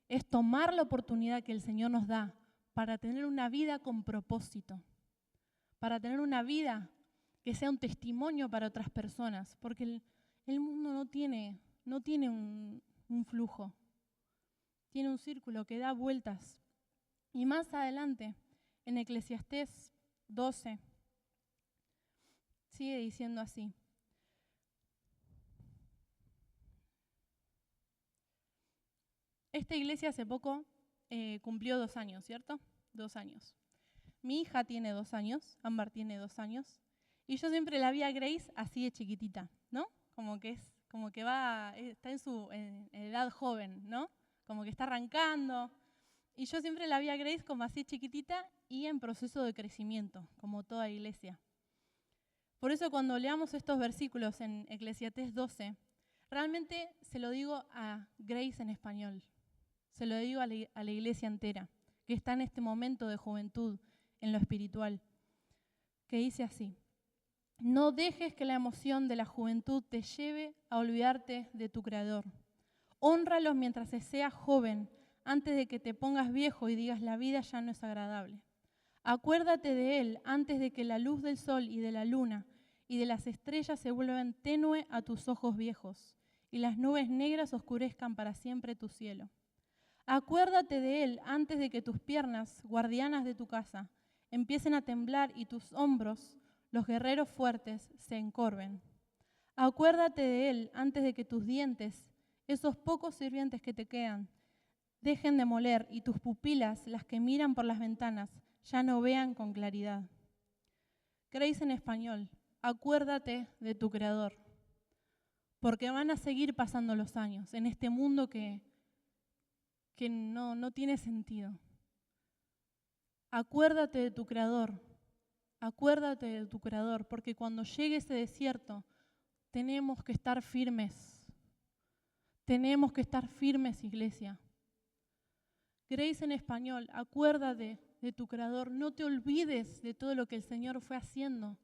es tomar la oportunidad que el Señor nos da para tener una vida con propósito, para tener una vida que sea un testimonio para otras personas, porque el mundo no tiene un flujo, tiene un círculo que da vueltas. Y más adelante, en Eclesiastés 12, sigue diciendo así. Esta iglesia hace poco cumplió 2 años, ¿cierto? 2 años. Mi hija tiene 2 años, Ámbar tiene 2 años, y yo siempre la vi a Grace así de chiquitita, ¿no? Como que está en edad joven, ¿no? Como que está arrancando. Y yo siempre la vi a Grace como así chiquitita y en proceso de crecimiento, como toda iglesia. Por eso cuando leamos estos versículos en Eclesiastés 12, realmente se lo digo a Grace en español, se lo digo a la iglesia entera, que está en este momento de juventud en lo espiritual, que dice así: no dejes que la emoción de la juventud te lleve a olvidarte de tu Creador. Hónralos mientras seas joven, antes de que te pongas viejo y digas la vida ya no es agradable. Acuérdate de Él antes de que la luz del sol y de la luna y de las estrellas se vuelvan tenue a tus ojos viejos y las nubes negras oscurezcan para siempre tu cielo. Acuérdate de Él antes de que tus piernas, guardianas de tu casa, empiecen a temblar y tus hombros, los guerreros fuertes, se encorven. Acuérdate de Él antes de que tus dientes, esos pocos sirvientes que te quedan, dejen de moler y tus pupilas, las que miran por las ventanas, ya no vean con claridad. Grace en español, acuérdate de tu Creador, porque van a seguir pasando los años en este mundo que no tiene sentido. Acuérdate de tu Creador, porque cuando llegue ese desierto tenemos que estar firmes. Tenemos que estar firmes, iglesia. Grace en español, acuérdate de tu Creador, no te olvides de todo lo que el Señor fue haciendo.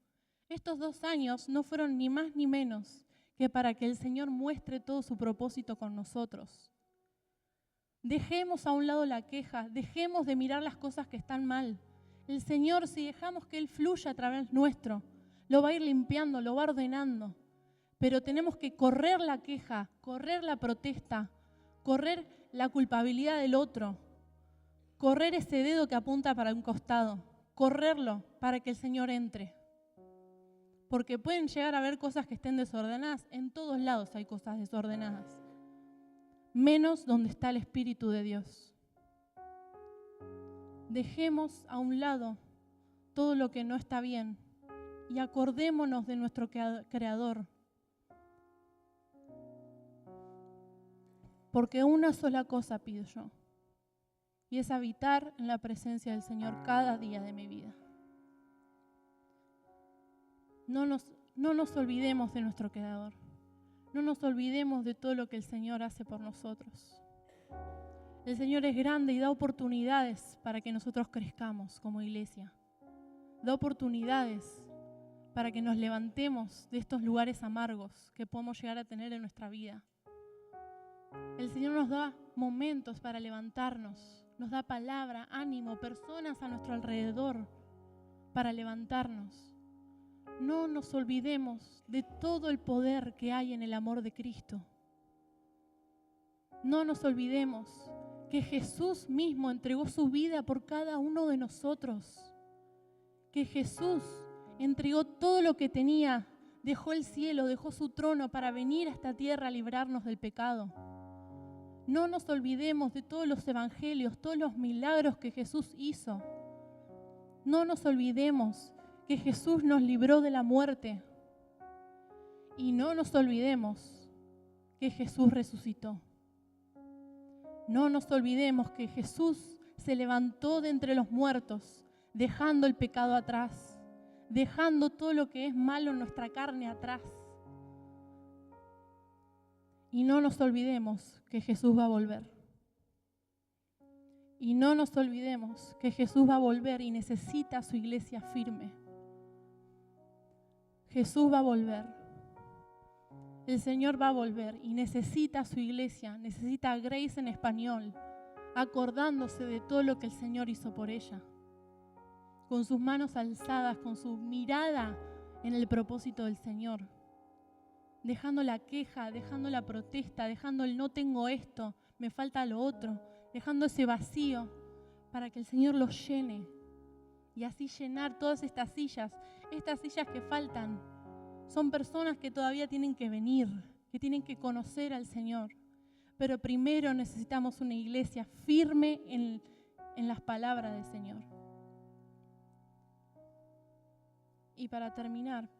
Estos 2 años no fueron ni más ni menos que para que el Señor muestre todo su propósito con nosotros. Dejemos a un lado la queja, dejemos de mirar las cosas que están mal. El Señor, si dejamos que Él fluya a través nuestro, lo va a ir limpiando, lo va ordenando. Pero tenemos que correr la queja, correr la protesta, correr la culpabilidad del otro, correr ese dedo que apunta para un costado, correrlo para que el Señor entre. Porque pueden llegar a haber cosas que estén desordenadas, en todos lados hay cosas desordenadas, menos donde está el Espíritu de Dios. Dejemos a un lado todo lo que no está bien y acordémonos de nuestro Creador. Porque una sola cosa pido yo, y es habitar en la presencia del Señor cada día de mi vida. No nos olvidemos de nuestro Creador. No nos olvidemos de todo lo que el Señor hace por nosotros. El Señor es grande y da oportunidades para que nosotros crezcamos como iglesia. Da oportunidades para que nos levantemos de estos lugares amargos que podemos llegar a tener en nuestra vida. El Señor nos da momentos para levantarnos, nos da palabra, ánimo, personas a nuestro alrededor para levantarnos. No nos olvidemos de todo el poder que hay en el amor de Cristo. No nos olvidemos que Jesús mismo entregó su vida por cada uno de nosotros. Que Jesús entregó todo lo que tenía, dejó el cielo, dejó su trono para venir a esta tierra a librarnos del pecado. No nos olvidemos de todos los evangelios, todos los milagros que Jesús hizo. No nos olvidemos que Jesús nos libró de la muerte. Y no nos olvidemos que Jesús resucitó. No nos olvidemos que Jesús se levantó de entre los muertos, dejando el pecado atrás, dejando todo lo que es malo en nuestra carne atrás. Y no nos olvidemos que Jesús va a volver. Y no nos olvidemos que Jesús va a volver y necesita a su iglesia firme. Jesús va a volver. El Señor va a volver y necesita a su iglesia, necesita a Grace en español, acordándose de todo lo que el Señor hizo por ella. Con sus manos alzadas, con su mirada en el propósito del Señor. Dejando la queja, dejando la protesta, dejando el no tengo esto, me falta lo otro, dejando ese vacío para que el Señor los llene y así llenar todas estas sillas que faltan. Son personas que todavía tienen que venir, que tienen que conocer al Señor, pero primero necesitamos una iglesia firme en las palabras del Señor. Y para terminar,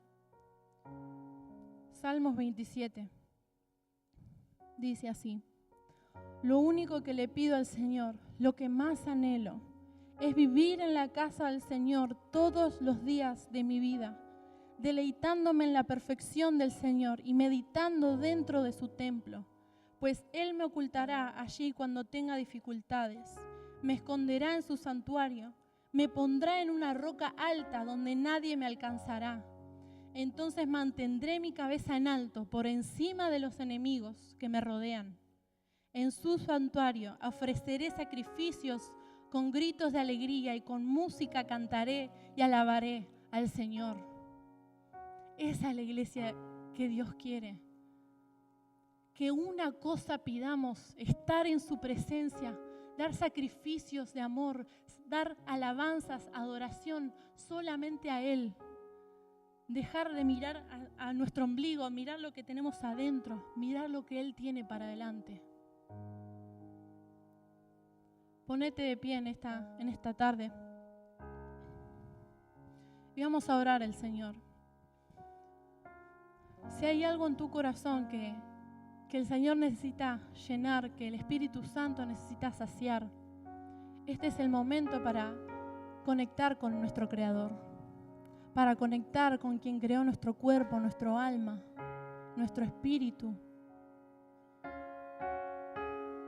Salmos 27 dice así: lo único que le pido al Señor, lo que más anhelo, es vivir en la casa del Señor todos los días de mi vida, deleitándome en la perfección del Señor y meditando dentro de su templo, pues Él me ocultará allí cuando tenga dificultades, me esconderá en su santuario, me pondrá en una roca alta donde nadie me alcanzará. Entonces mantendré mi cabeza en alto por encima de los enemigos que me rodean. En su santuario ofreceré sacrificios con gritos de alegría y con música cantaré y alabaré al Señor. Esa es la iglesia que Dios quiere. Que una cosa pidamos, estar en su presencia, dar sacrificios de amor, dar alabanzas, adoración solamente a Él. Dejar de mirar a nuestro ombligo, mirar lo que tenemos adentro, mirar lo que Él tiene para adelante. Ponete de pie en esta tarde y vamos a orar al Señor. Si hay algo en tu corazón que el Señor necesita llenar, que el Espíritu Santo necesita saciar, este es el momento para conectar con nuestro Creador, para conectar con quien creó nuestro cuerpo, nuestro alma, nuestro espíritu.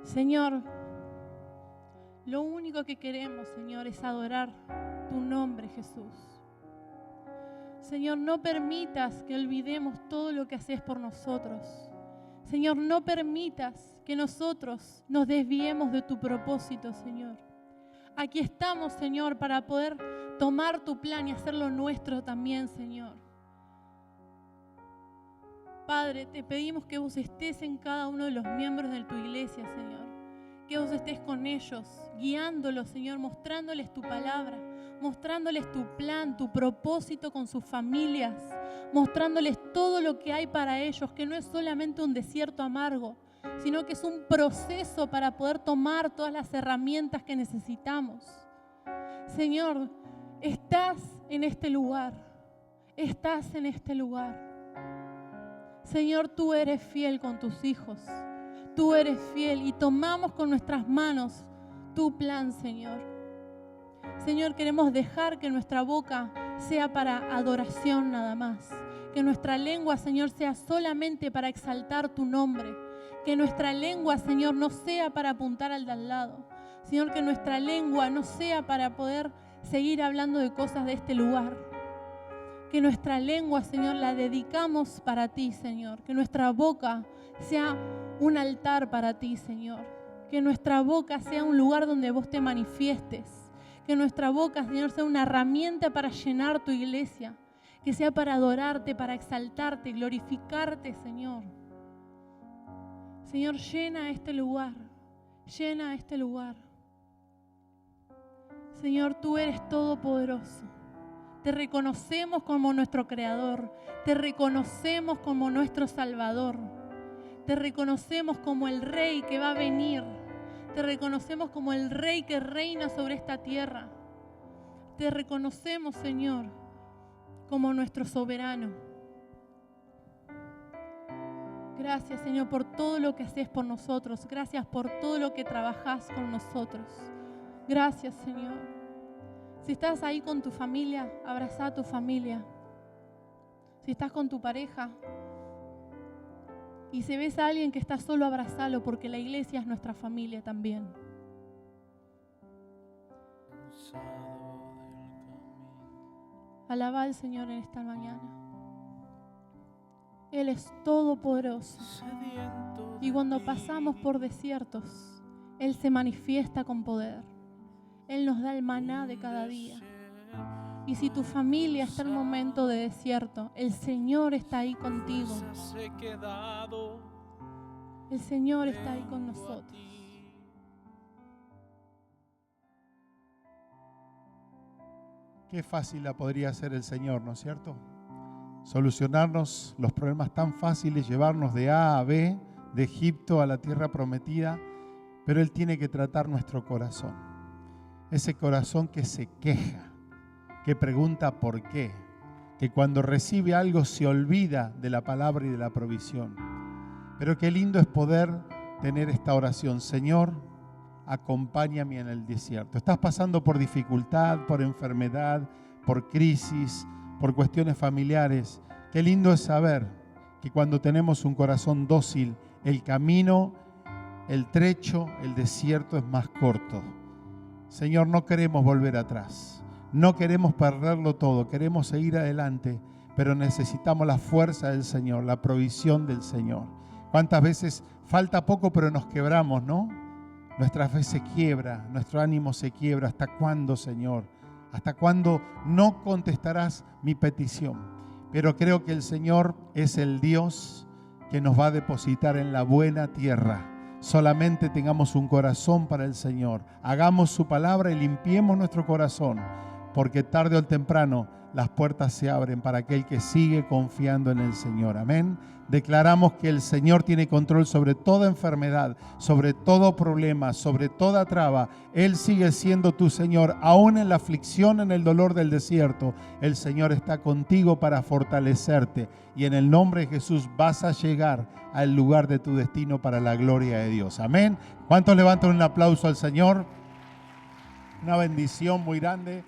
Señor, lo único que queremos, Señor, es adorar tu nombre, Jesús. Señor, no permitas que olvidemos todo lo que haces por nosotros. Señor, no permitas que nosotros nos desviemos de tu propósito, Señor. Aquí estamos, Señor, para poder tomar tu plan y hacerlo nuestro también, Señor. Padre, te pedimos que vos estés en cada uno de los miembros de tu iglesia, Señor. Que vos estés con ellos, guiándolos, Señor, mostrándoles tu palabra, mostrándoles tu plan, tu propósito con sus familias, mostrándoles todo lo que hay para ellos, que no es solamente un desierto amargo, sino que es un proceso para poder tomar todas las herramientas que necesitamos. Señor, estás en este lugar, estás en este lugar. Señor, tú eres fiel con tus hijos, tú eres fiel y tomamos con nuestras manos tu plan, Señor. Señor, queremos dejar que nuestra boca sea para adoración nada más, que nuestra lengua, Señor, sea solamente para exaltar tu nombre, que nuestra lengua, Señor, no sea para apuntar al de al lado, Señor, que nuestra lengua no sea para poder seguir hablando de cosas de este lugar. Que nuestra lengua, Señor, la dedicamos para ti, Señor. Que nuestra boca sea un altar para ti, Señor. Que nuestra boca sea un lugar donde vos te manifiestes. Que nuestra boca, Señor, sea una herramienta para llenar tu iglesia. Que sea para adorarte, para exaltarte, glorificarte, Señor. Señor, llena este lugar. Llena este lugar. Señor, tú eres todopoderoso. Te reconocemos como nuestro Creador. Te reconocemos como nuestro Salvador. Te reconocemos como el Rey que va a venir. Te reconocemos como el Rey que reina sobre esta tierra. Te reconocemos, Señor, como nuestro soberano. Gracias, Señor, por todo lo que haces por nosotros. Gracias por todo lo que trabajás con nosotros. Gracias, Señor. Si estás ahí con tu familia, abraza a tu familia. Si estás con tu pareja y si ves a alguien que está solo, abrazalo, porque la iglesia es nuestra familia también. Alaba al Señor en esta mañana. Él es todopoderoso. Y cuando pasamos por desiertos, Él se manifiesta con poder. Él nos da el maná de cada día. Y si tu familia está en un momento de desierto, el Señor está ahí contigo. El Señor está ahí con nosotros. Qué fácil la podría hacer el Señor, ¿no es cierto? Solucionarnos los problemas tan fáciles, llevarnos de A a B, de Egipto a la tierra prometida, pero Él tiene que tratar nuestro corazón. Ese corazón que se queja, que pregunta por qué, que cuando recibe algo se olvida de la palabra y de la provisión. Pero qué lindo es poder tener esta oración: Señor, acompáñame en el desierto. Estás pasando por dificultad, por enfermedad, por crisis, por cuestiones familiares. Qué lindo es saber que cuando tenemos un corazón dócil, el camino, el trecho, el desierto es más corto. Señor, no queremos volver atrás, no queremos perderlo todo, queremos seguir adelante, pero necesitamos la fuerza del Señor, la provisión del Señor. ¿Cuántas veces falta poco pero nos quebramos, no? Nuestra fe se quiebra, nuestro ánimo se quiebra. ¿Hasta cuándo, Señor? ¿Hasta cuándo no contestarás mi petición? Pero creo que el Señor es el Dios que nos va a depositar en la buena tierra. Solamente tengamos un corazón para el Señor. Hagamos su palabra y limpiemos nuestro corazón, porque tarde o temprano las puertas se abren para aquel que sigue confiando en el Señor. Amén. Declaramos que el Señor tiene control sobre toda enfermedad, sobre todo problema, sobre toda traba. Él sigue siendo tu Señor, aún en la aflicción, en el dolor del desierto. El Señor está contigo para fortalecerte. Y en el nombre de Jesús vas a llegar al lugar de tu destino para la gloria de Dios. Amén. ¿Cuántos levantan un aplauso al Señor? Una bendición muy grande.